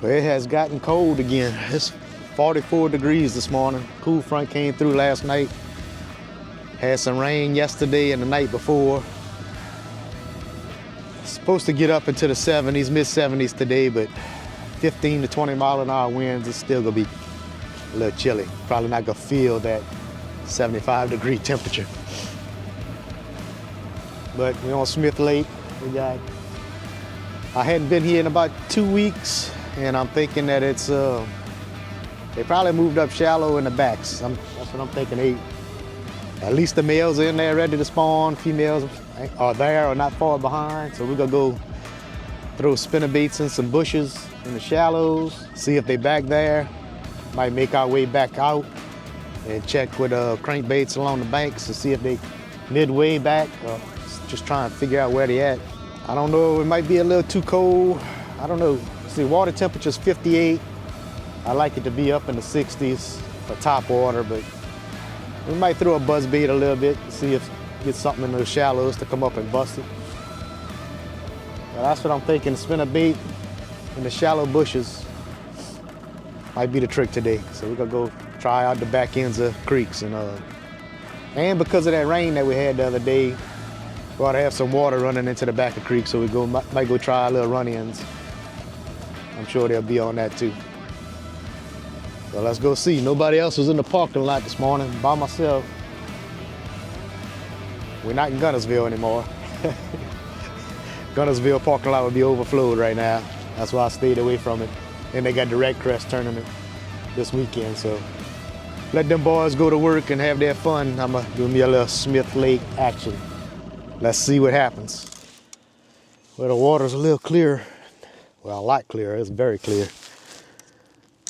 Well, it has gotten cold again. It's 44 degrees this morning. Cool front came through last night. Had some rain yesterday and the night before. Supposed to get up into the 70s, mid 70s today, but 15 to 20 mile an hour winds, it's still gonna be a little chilly. Probably not gonna feel that 75-degree temperature. But we're on Smith Lake. I hadn't been here in about 2 weeks, and I'm thinking that it's, they probably moved up shallow in the backs. That's what I'm thinking. At least the males are in there ready to spawn. Females are there or not far behind. So we're gonna go throw spinnerbaits in some bushes in the shallows, see if they back there. Might make our way back out and check with crankbaits along the banks to see if they midway back, or just trying to figure out where they at. I don't know, it might be a little too cold. I don't know. See, water temperature's 58. I like it to be up in the 60s for top water, but we might throw a buzz bait a little bit to see if get something in those shallows to come up and bust it. But that's what I'm thinking, spin a bait in the shallow bushes might be the trick today. So we're gonna go try out the back ends of creeks, and because of that rain that we had the other day, we ought to have some water running into the back of creek, so might go try a little run-ins. I'm sure they'll be on that too. So let's go see. Nobody else was in the parking lot this morning, by myself. We're not in Gunnersville anymore. Gunnersville parking lot would be overflowed right now. That's why I stayed away from it. And they got the Red Crest tournament this weekend, so let them boys go to work and have their fun. I'm gonna do me a little Smith Lake action. Let's see what happens. Well, the water's a little clearer. Well, a lot clearer. It's very clear.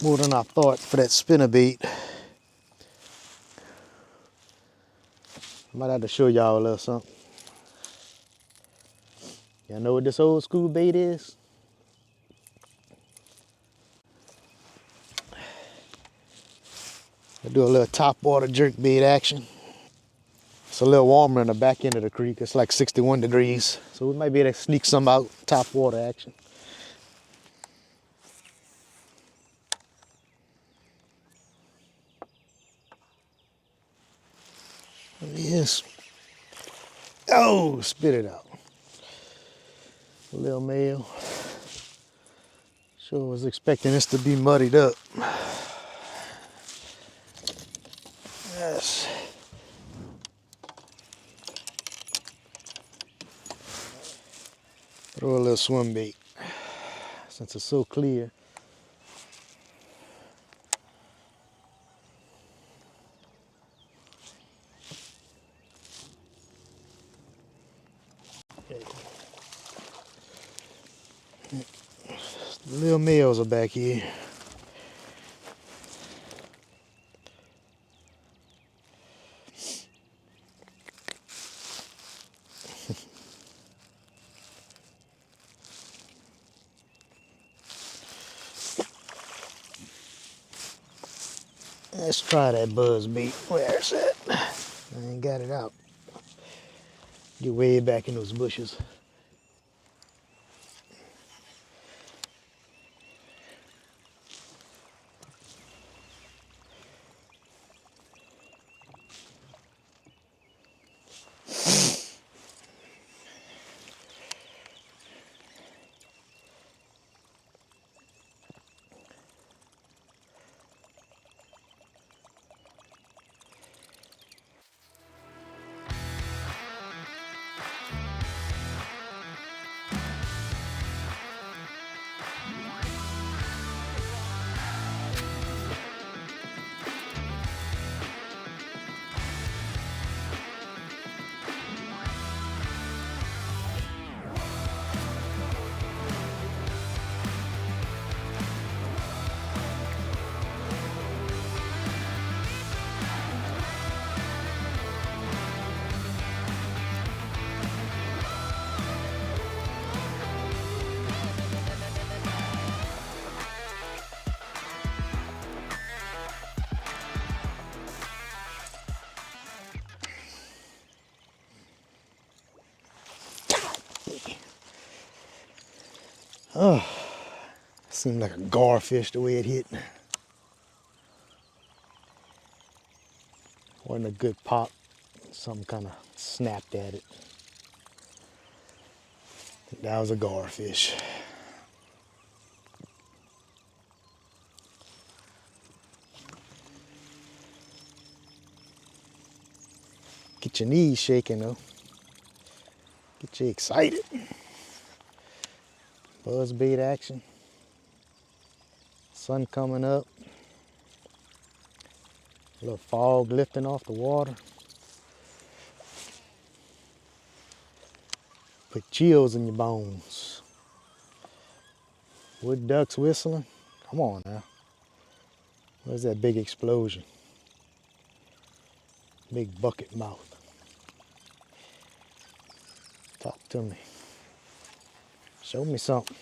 More than I thought for that spinnerbait. Might have to show y'all a little something. Y'all know what this old school bait is? I'll do a little top water jerk bait action. It's a little warmer in the back end of the creek. It's like 61 degrees. So we might be able to sneak some out, top water action. Yes. Oh, spit it out. A little male. Sure was expecting this to be muddied up. Yes. Throw a little swim bait since it's so clear. The little males are back here. Let's try that buzz bait. Where's it? I ain't got it out. Get way back in those bushes. Oh, Seemed like a garfish the way it hit. Wasn't a good pop. Something kind of snapped at it. I think that was a garfish. Get your knees shaking though. Get you excited. Buzzbait action. Sun coming up. A little fog lifting off the water. Put chills in your bones. Wood ducks whistling. Come on now. Where's that big explosion? Big bucket mouth. Talk to me. Show me something.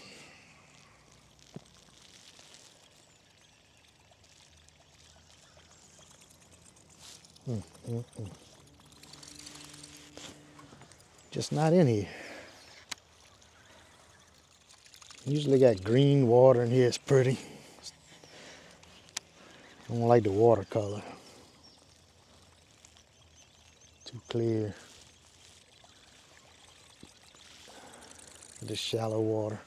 Just not in here. Usually got green water in here. It's pretty. I don't like the watercolor. Too clear. Just shallow water.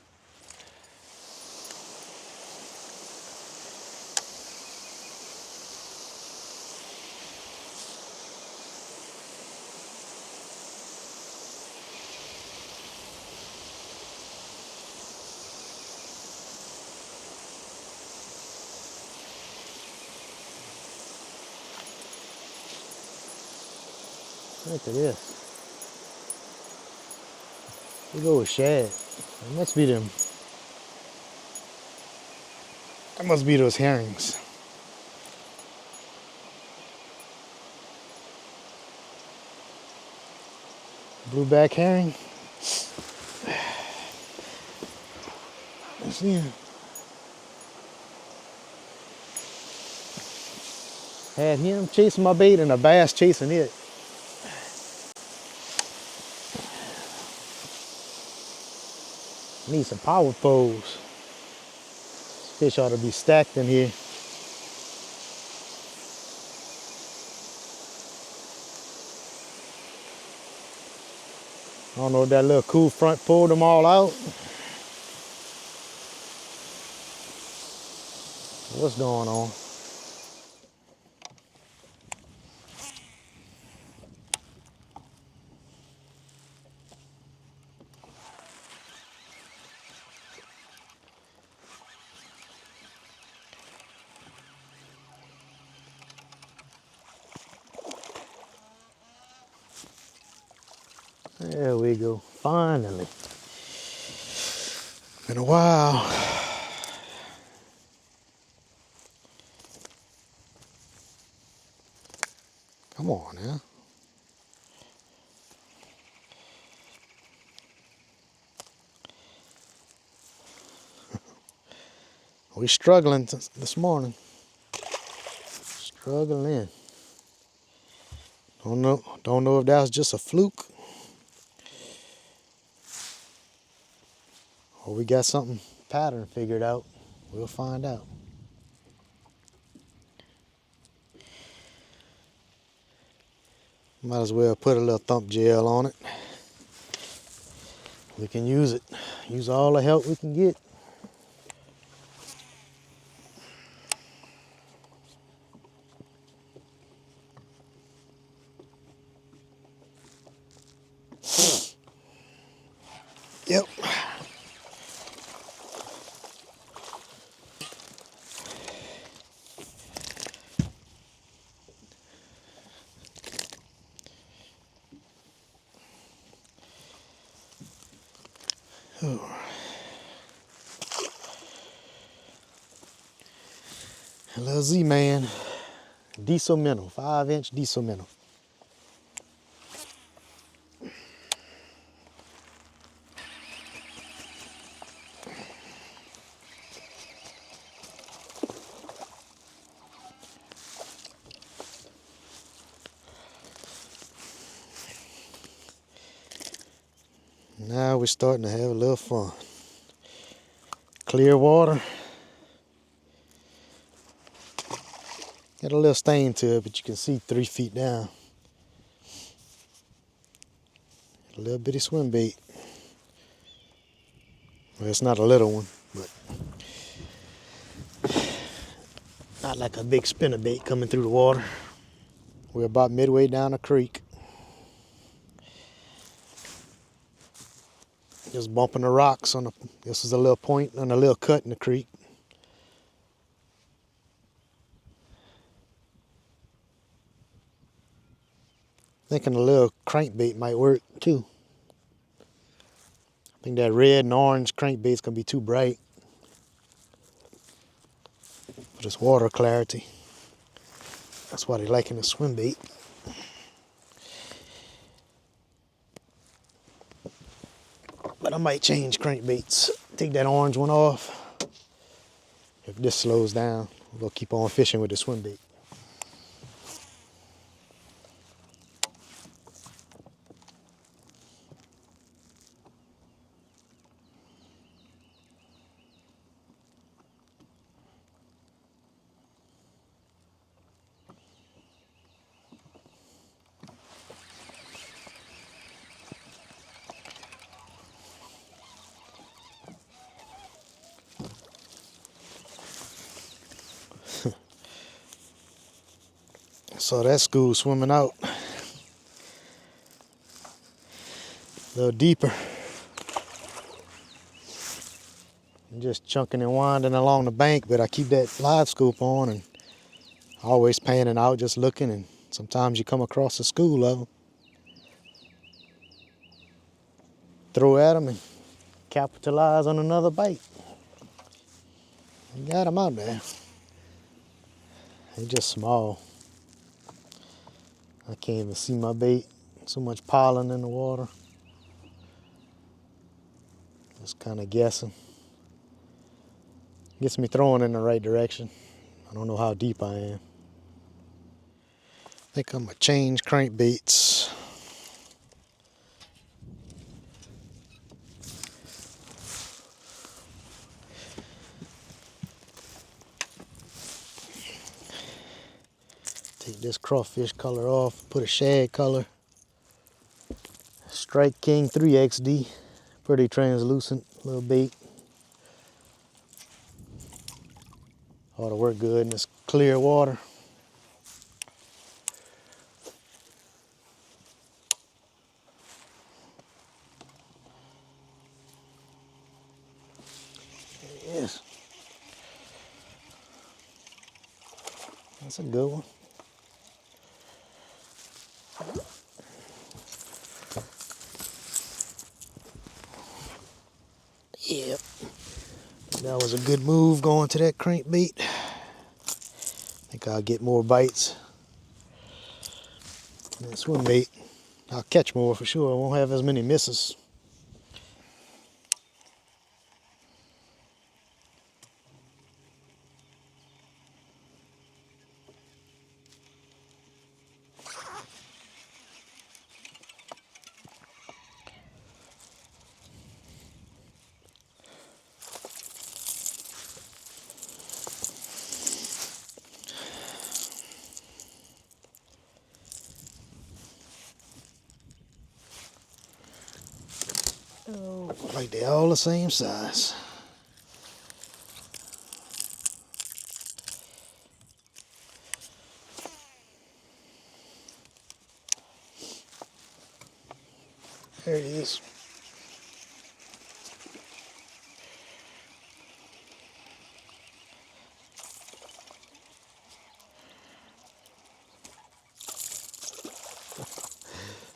Look at this. We go with shad. That must be them. That must be those herrings. Blueback herring. Let's see him. Had him chasing my bait and a bass chasing it. Need some power poles. Fish ought to be stacked in here. I don't know if that little cool front pulled them all out. What's going on? There we go, finally. Been a while. Come on now. We struggling this morning. Struggling. Don't know if that was just a fluke. Or we got something pattern figured out. We'll find out. Might as well put a little thump gel on it. We can use it. Use all the help we can get. Yep. A little Z-Man, diesel minnow, 5-inch diesel minnow. Now we're starting to have a little fun. Clear water. Got a little stain to it, but you can see 3 feet down. A little bitty swim bait. Well, it's not a little one, but not like a big spinner bait coming through the water. We're about midway down the creek. Just bumping the rocks on the, this is a little point and a little cut in the creek. Thinking a little crankbait might work too. I think that red and orange crankbait's gonna be too bright for this water clarity. That's why they liking the swim bait. But I might change crankbaits. Take that orange one off. If this slows down, we'll keep on fishing with the swim bait. So that school swimming out a little deeper. I'm just chunking and winding along the bank, but I keep that live scoop on and always panning out, just looking, and sometimes you come across a school of them. Throw at them and capitalize on another bite. You got them out there. They're just small. I can't even see my bait. So much pollen in the water. Just kind of guessing. Gets me throwing in the right direction. I don't know how deep I am. I think I'm gonna change crankbaits. Take this crawfish color off, put a shad color. Strike King 3XD, pretty translucent little bait. Ought to work good in this clear water. There it is. That's a good one. Yep. That was a good move going to that crankbait. Think I'll get more bites. And that swim bait, I'll catch more for sure. I won't have as many misses. Oh, like they're all the same size. There it is.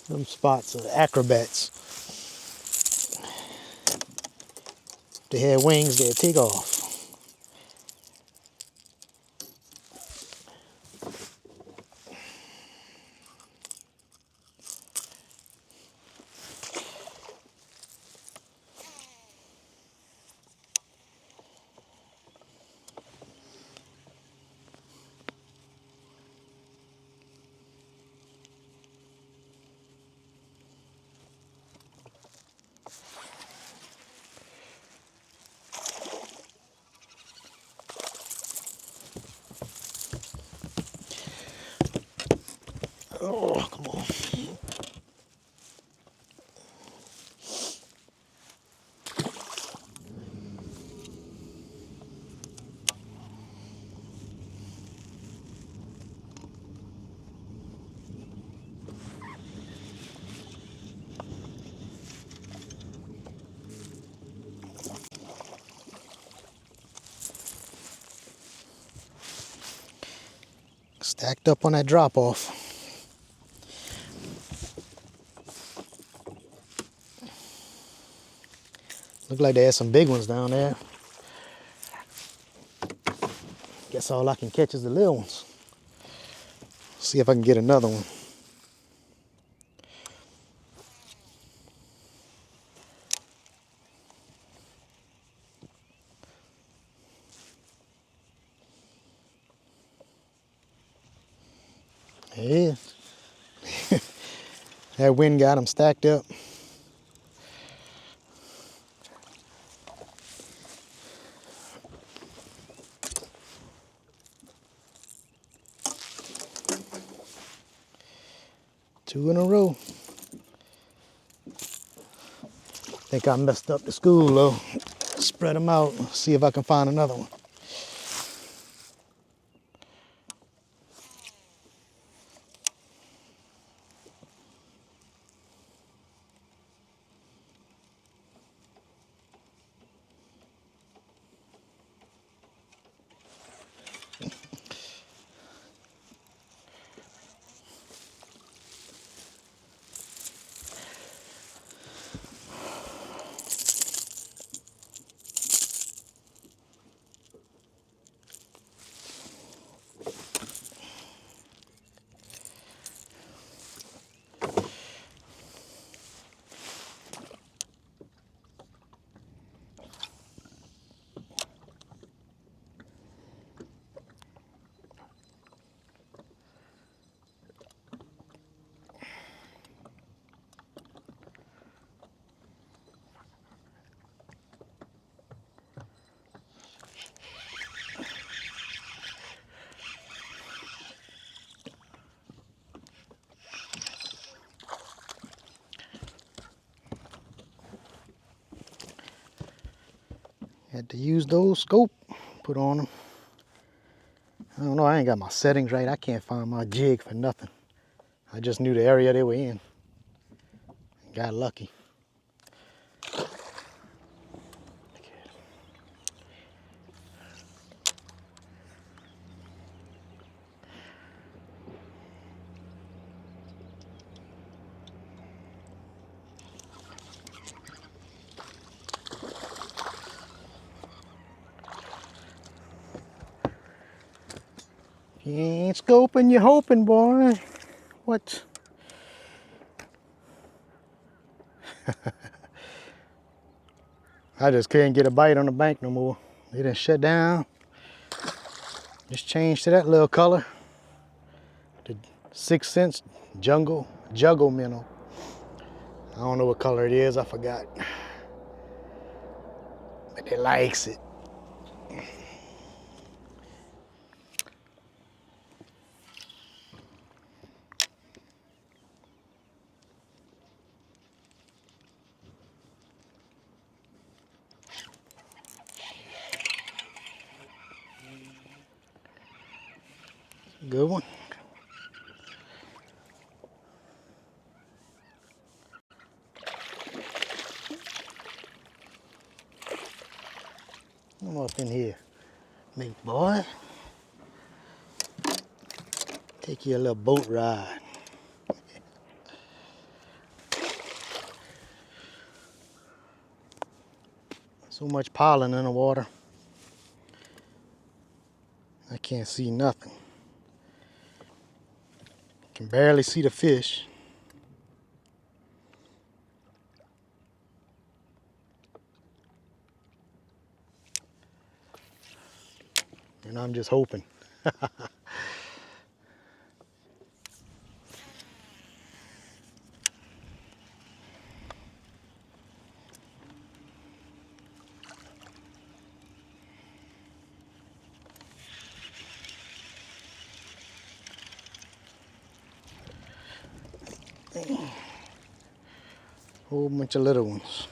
Them spots are acrobats. If they had wings, they'd take off. Oh, come on. Stacked up on that drop off. Look like there's some big ones down there. Guess all I can catch is the little ones. See if I can get another one. Yeah. That wind got them stacked up. Two in a row. Think I messed up the school though. Spread them out. See if I can find another one. Had to use those scope put on them. I don't know, I ain't got my settings right. I can't find my jig for nothing. I just knew the area they were in. Got lucky. You ain't scoping, you hoping, boy. What? I just couldn't get a bite on the bank no more. They done shut down. Just changed to that little color. The 6 cents juggle minnow. I don't know what color it is, I forgot. But they likes it. Good one. Come up in here, big boy. Take you a little boat ride. So much pollen in the water. I can't see nothing. Can barely see the fish. And I'm just hoping. Whole bunch of little ones.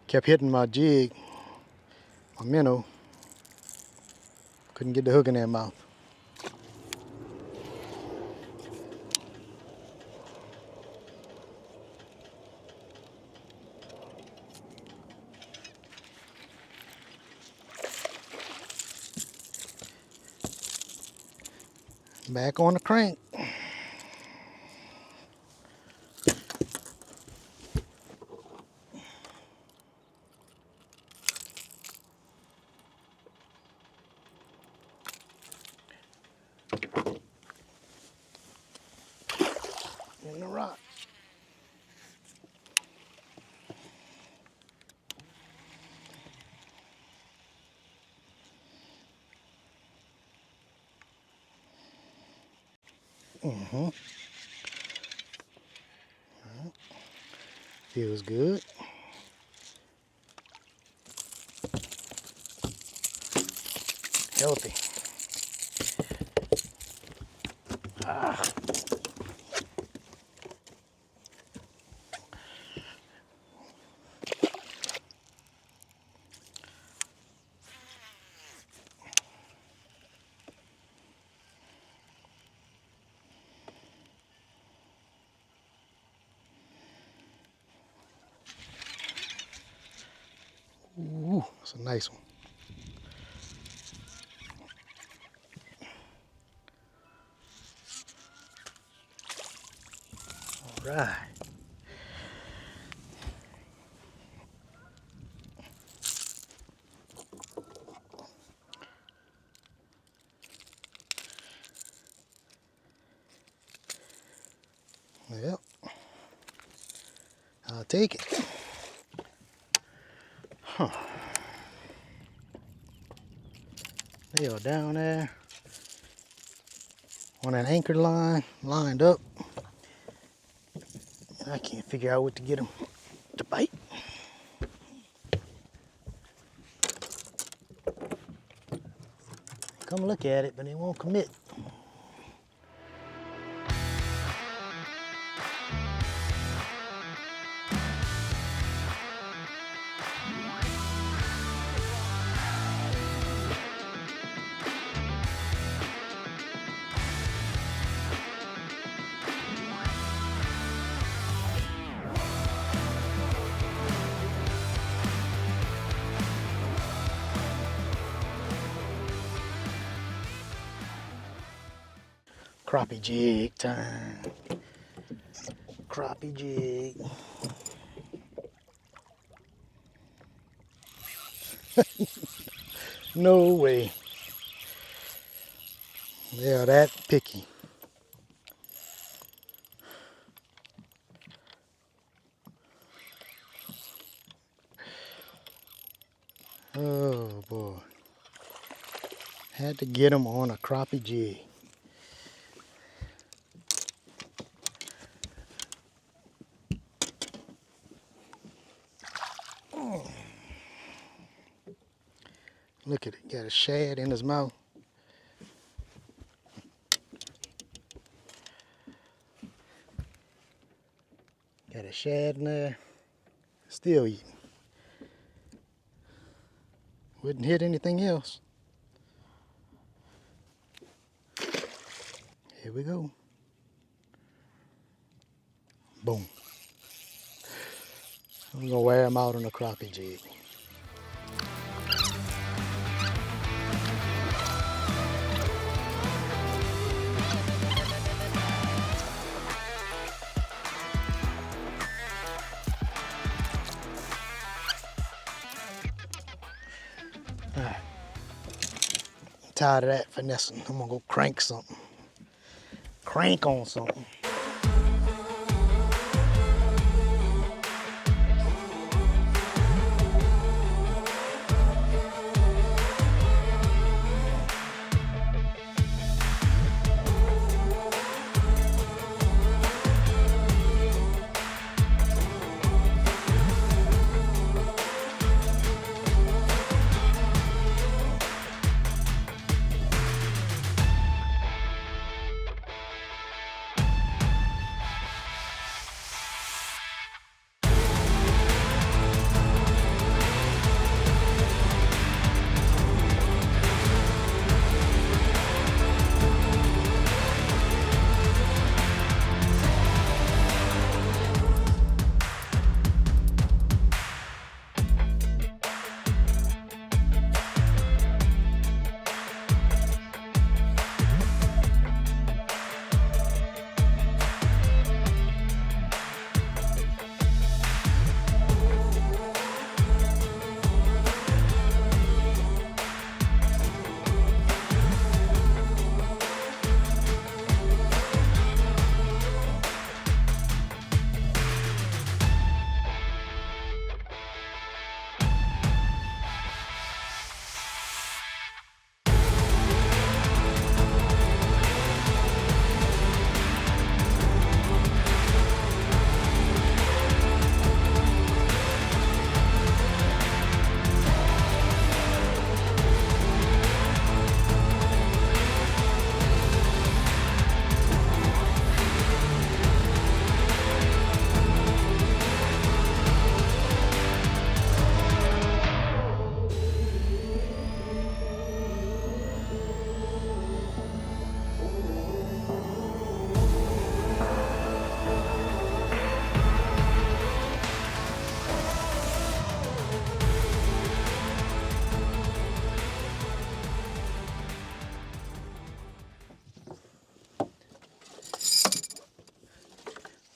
Kept hitting my jig, my minnow. Couldn't get the hook in their mouth. Back on the crank. In the rock. Feels good. Healthy. Ooh, that's a nice one. All right. Yep. I'll take it. Huh. They are down there on an anchor line, lined up. I can't figure out what to get them to bite. Come look at it, but they won't commit. Crappie jig time. Crappie jig. No way. They are that picky. Oh boy. Had to get them on a crappie jig. Look at it, got a shad in his mouth. Got a shad in there, still eating. Wouldn't hit anything else. Here we go. Boom. I'm gonna wear him out on a crappie jig. Alright, I'm tired of that finessing. I'm gonna go crank something. Crank on something.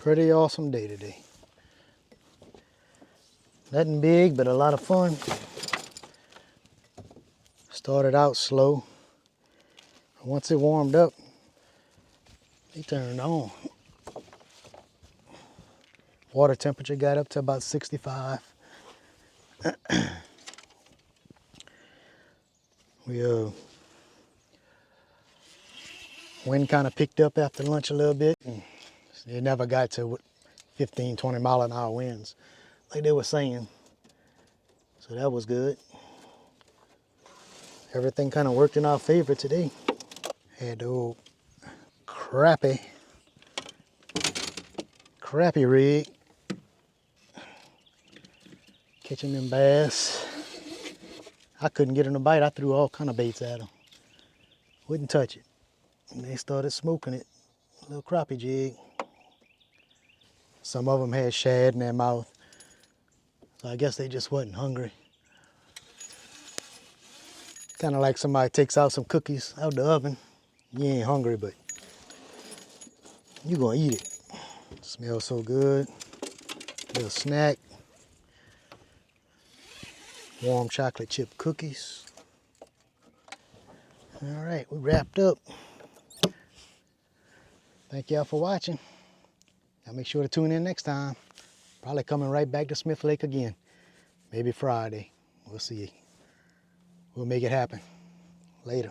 Pretty awesome day today. Nothing big, but a lot of fun. Started out slow. Once it warmed up, it turned on. Water temperature got up to about 65. Wind kind of picked up after lunch a little bit. And it never got to 15, 20 mile an hour winds like they were saying. So that was good. Everything kind of worked in our favor today. Had the old crappie rig. Catching them bass. I couldn't get them to bite. I threw all kind of baits at them. Wouldn't touch it. And they started smoking it. A little crappie jig. Some of them had shad in their mouth. So I guess they just wasn't hungry. Kind of like somebody takes out some cookies out the oven. You ain't hungry, but you gonna eat it. Smells so good. Little snack. Warm chocolate chip cookies. All right, we wrapped up. Thank y'all for watching. Now make sure to tune in next time. Probably coming right back to Smith Lake again. Maybe Friday. We'll see. We'll make it happen. Later.